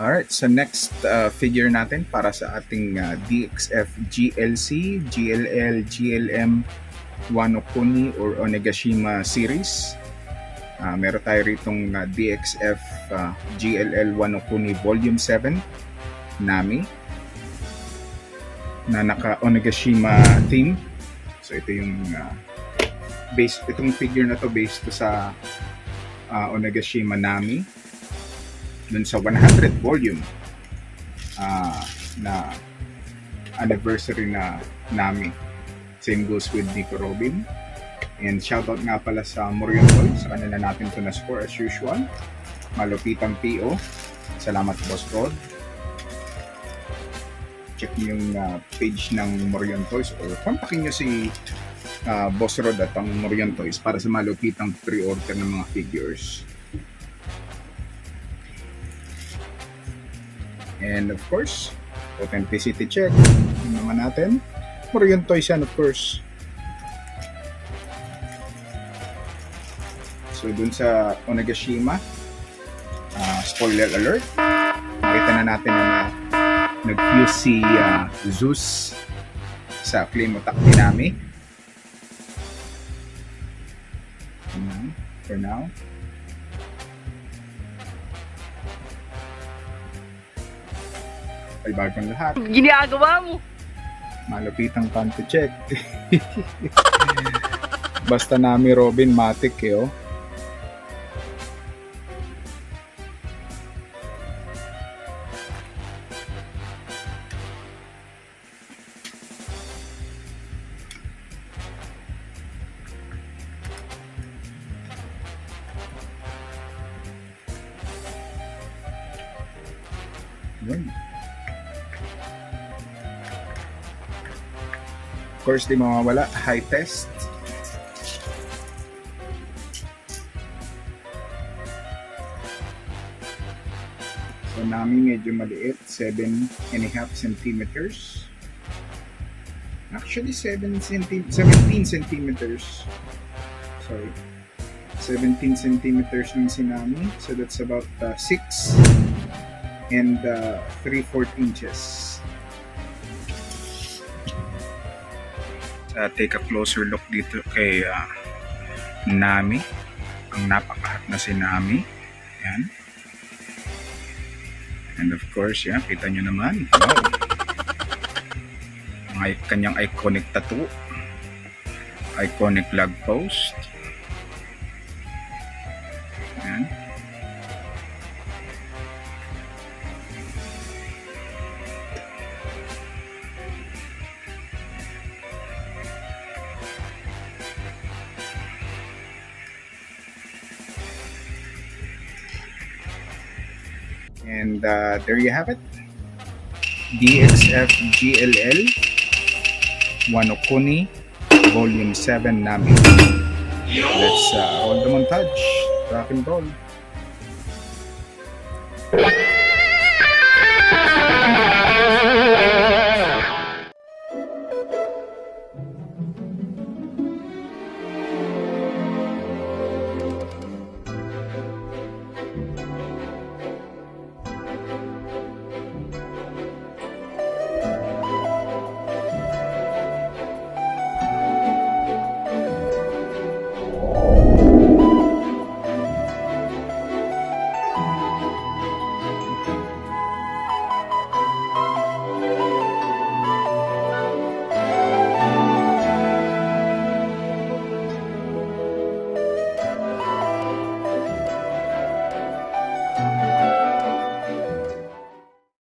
Alright, so next figure natin para sa ating DXF GLL Wanokuni or Onegashima series. Meron tayo ritong DXF GLL Wanokuni Volume 7 Nami na naka Onegashima theme. So ito yung itong figure na to based to sa Onegashima Nami dun sa 100 volume na anniversary na Nami. Same goes with Nico Robin. And shoutout nga pala sa Morion Toys. Sa kanila natin ito na-score as usual. Malupitang PO. Salamat, Boss Rod. Check nyo yung page ng Morion Toys or kontakin nyo si Boss Rod at ang Morion Toys para sa malupitang pre-order ng mga figures. And of course, authenticity check. Yung naman natin. Morion Toys yan, of course. So dun sa Onegashima, spoiler alert, nakita na natin na nag-fuse si Zeus sa flame attack ni Nami. For now. Ay bagong lahat. Ginagawa mo! Malupitang panty check. Basta Nami Robin matic eh, oh. Yun. Of course, di mawawala, high test. So, Nami medyo maliit, 7.5 centimeters. Actually, 17 centimeters. Sorry. 17 centimeters ng si Nami. So, that's about 6 and 3/4 inches. Take a closer look dito kay Nami. Ang napakahat na si Nami. Yan. And of course, yan, kita nyo naman. Wow. Ang kanyang iconic tattoo. Iconic lag post. Yan. And there you have it, DXF GLL Wanokuni Volume 7 Nami. Let's roll the montage. Rock and roll.